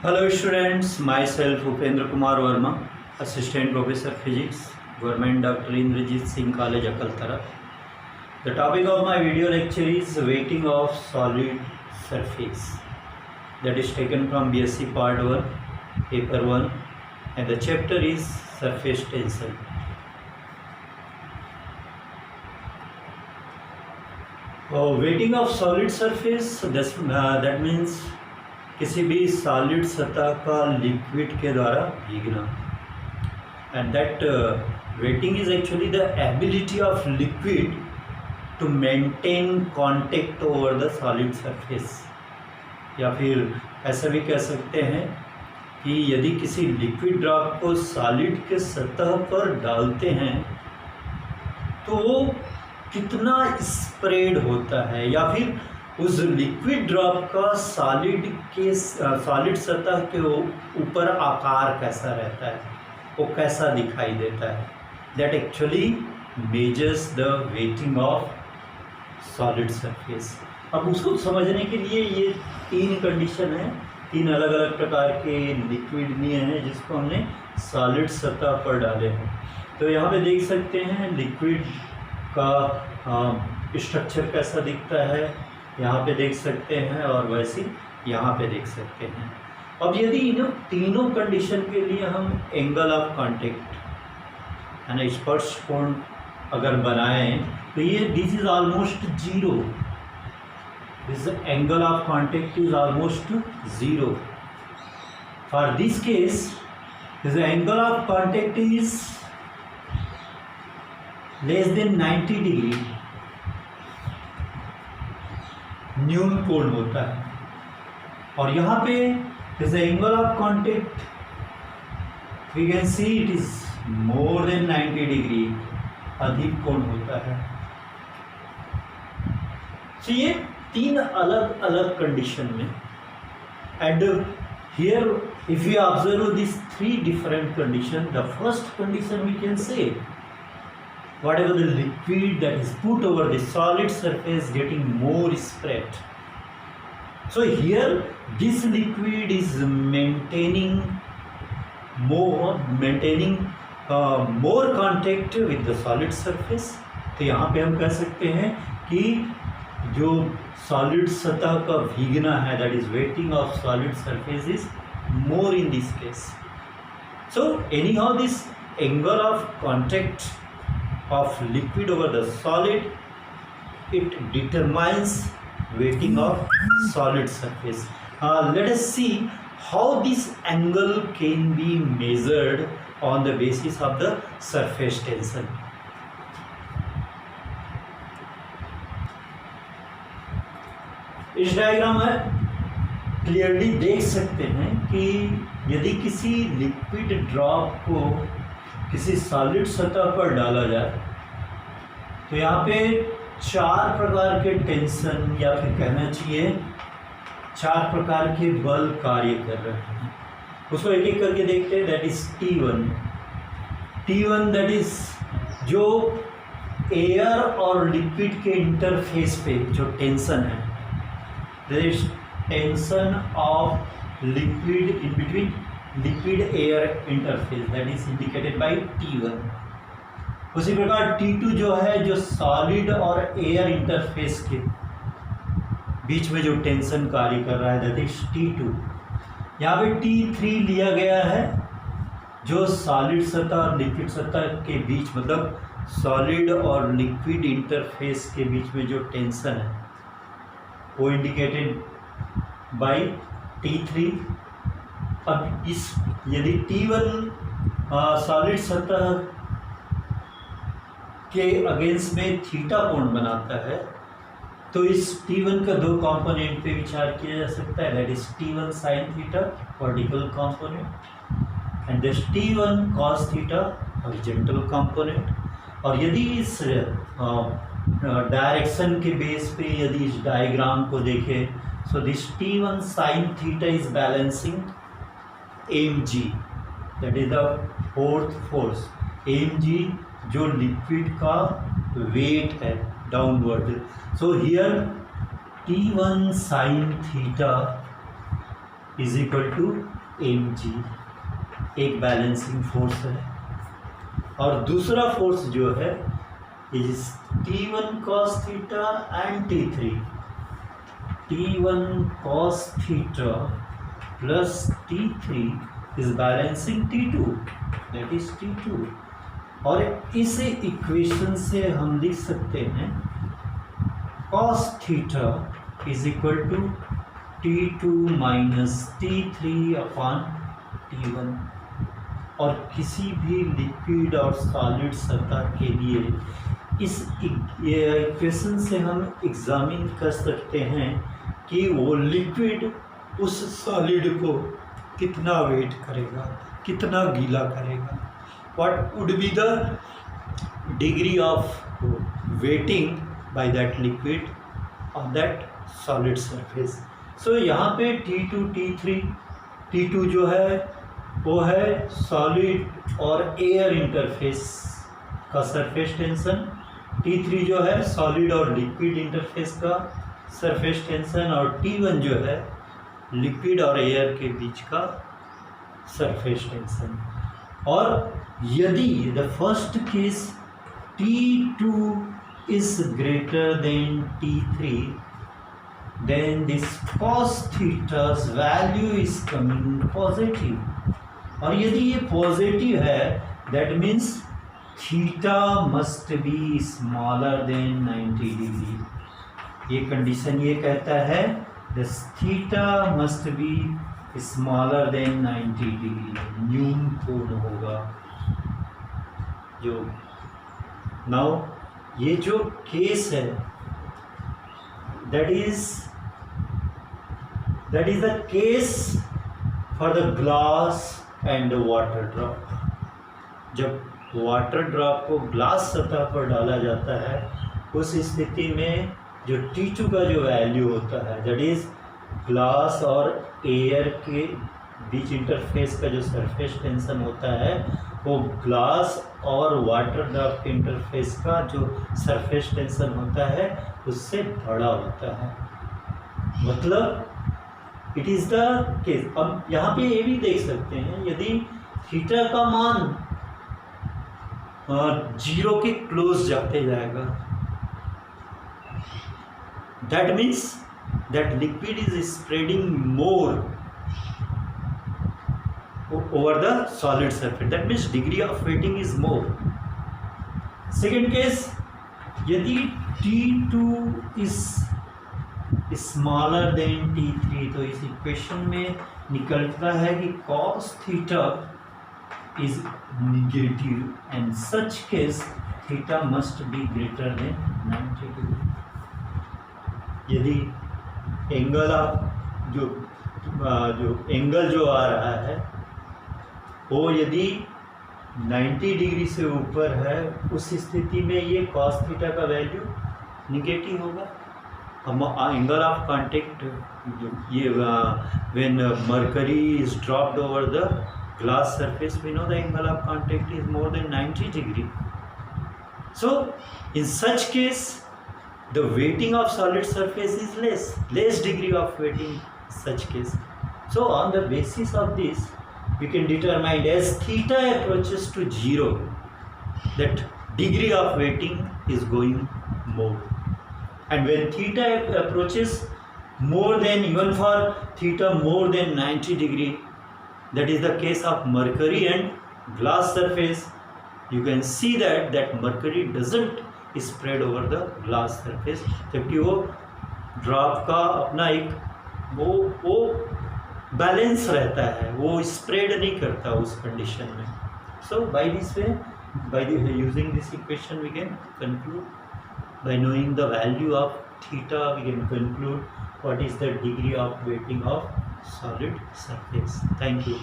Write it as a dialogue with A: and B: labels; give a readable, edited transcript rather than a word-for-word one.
A: Hello students, myself Upendra Kumar Verma, Assistant Professor Physics, Government Dr. Indrajit Singh College, Akaltara. The topic of my video lecture is weighting of solid surface. That is taken from BSc Part 1, Paper 1, and the chapter is Surface Tension. Weighting of solid surface, that means किसी भी solid सतह का liquid के द्वारा भीगना, and that wetting is actually the ability of liquid to maintain contact over the solid surface. या फिर ऐसा भी कह सकते हैं कि यदि किसी लिक्विड ड्रॉप को सॉलिड के सतह पर डालते हैं तो वो कितना स्प्रेड होता है, या फिर उस लिक्विड ड्रॉप का सॉलिड सतह के ऊपर आकार कैसा रहता है, वो कैसा दिखाई देता है। That actually measures the wetting of solid surface. अब उसको समझने के लिए ये तीन कंडीशन है, तीन अलग अलग प्रकार के लिक्विड लिए हैं जिसको हमने सॉलिड सतह पर डाले हैं। तो यहाँ पे देख सकते हैं लिक्विड का स्ट्रक्चर कैसा दिखता है, यहाँ पे देख सकते हैं, और वैसे यहाँ पे देख सकते हैं। अब यदि इन तीनों कंडीशन के लिए हम एंगल ऑफ कांटेक्ट है ना, स्पर्श कोण अगर बनाएं तो ये this is almost zero, this angle of contact is almost zero. For this case this angle of contact is less than 90 degree, न्यून कोण होता है। और यहाँ पे this angle of contact we can see it is more than 90 degree, अधिक कोण होता है। तो ये तीन अलग अलग कंडीशन में, and here if you observe this three different condition, the first condition we can say whatever the liquid that is put over the solid surface getting more spread. So here this liquid is maintaining more contact with the solid surface. तो यहाँ पे हम कह सकते हैं कि जो solid सतह का भीगना है, that is weighting of solid surface is more in this case. So anyhow this angle of contact of liquid over the solid, it determines weighting of solid surface. Let us see how this angle can be measured on the basis of the surface tension. इस diagram में clearly देख सकते हैं कि यदि किसी liquid drop को किसी सॉलिड सतह पर डाला जाए तो यहाँ पे चार प्रकार के टेंशन, या फिर कहना चाहिए चार प्रकार के बल कार्य कर रहे हैं। उसको एक एक करके देखते हैं। That is T1 that is जो एयर और लिक्विड के इंटरफेस पे जो टेंशन है, that is tension of liquid in between liquid air interface, that is indicated by T1। उसी प्रकार T2 जो है जो सॉलिड और एयर इंटरफेस के बीच में जो टेंशन कार्य कर रहा है, दैट इज T2। यहाँ पे T3 लिया गया है जो सॉलिड सतह और लिक्विड सतह के बीच, मतलब सॉलिड और लिक्विड इंटरफेस के बीच में जो टेंशन है वो इंडिकेटेड बाय T3। अब इस यदि T1 सॉलिड सतह के अगेंस्ट में थीटा कोण बनाता है तो इस T1 का दो कंपोनेंट पे विचार किया जा सकता है, that is T1 sine theta vertical component and this T1 cos theta horizontal component. और यदि इस डायरेक्शन के बेस पे यदि इस डायग्राम को देखें, so this T1 sine theta is balancing mg, that is the fourth force. mg जो लिक्विड का वेट है downward. So here T1 sine theta is equal to mg, एक बैलेंसिंग फोर्स है। और दूसरा फोर्स जो है is T1 cos theta and T1 cos theta plus T3 is balancing T2, that is T2। और इस इक्वेशन से हम लिख सकते हैं cos theta is equal to T2 minus T3 upon T1। और किसी भी लिक्विड और सॉलिड सतह के लिए इस इक्वेशन से हम एग्जामिन कर सकते हैं कि वो लिक्विड उस सॉलिड को कितना वेट करेगा, कितना गीला करेगा, what would be the degree of wetting by that liquid on that solid surface. So यहाँ पे T2 T3, T2 जो है वो है सॉलिड और एयर इंटरफेस का सरफेस टेंशन, T3 जो है सॉलिड और लिक्विड इंटरफेस का सरफेस टेंशन, और T1 जो है लिक्विड और एयर के बीच का सरफेस टेंशन। और यदि the first case T2 is greater than T3, then this cos theta's value is coming positive। और यदि ये पॉजिटिव है that means theta must be smaller than 90 degree. ये कंडीशन ये कहता है this theta must be smaller than 90 degree, न्यूनपूर्ण होगा जो। नाउ ये जो केस है that is the case for the glass and water drop. जब वाटर ड्रॉप को ग्लास सतह पर डाला जाता है उस स्थिति में जो T2 का जो वैल्यू होता है दैट इज ग्लास और एयर के बीच इंटरफेस का जो सरफेस टेंशन होता है वो ग्लास और वाटर ड्रॉप के इंटरफेस का जो सरफेस टेंशन होता है उससे बड़ा होता है। मतलब इट इज़ द केस। अब यहाँ पे ये भी देख सकते हैं यदि थीटा का मान 0 के क्लोज जाते जाएगा that means that liquid is spreading more over the solid surface, that means degree of weighting is more। second case यदि T2 is smaller than T3 तो इस इक्वेशन में निकलता है कि cos theta is negative and such case theta must be greater than 90 degree। यदि angle जो angle जो आ रहा है वो यदि 90 डिग्री से ऊपर है उस स्थिति में ये cos थीटा का वैल्यू निगेटिव होगा। हम एंगल ऑफ कांटेक्ट ये when mercury is dropped over the glass surface we know the angle of contact is more than 90 degree. So in such case the wetting of solid surface is less degree of wetting such case. So on the basis of this we can determine as theta approaches to 0 that degree of weighting is going more, and when theta approaches more than even for theta more than 90 degree, that is the case of mercury and glass surface, you can see that mercury doesn't spread over the glass surface, जबकि वो drop का अपना एक वो balance रहता है, वो spread नहीं करता उस कंडीशन में। So by this way by using this equation we can conclude, by knowing the value of theta we can conclude what is the degree of weighting of solid surface. Thank you.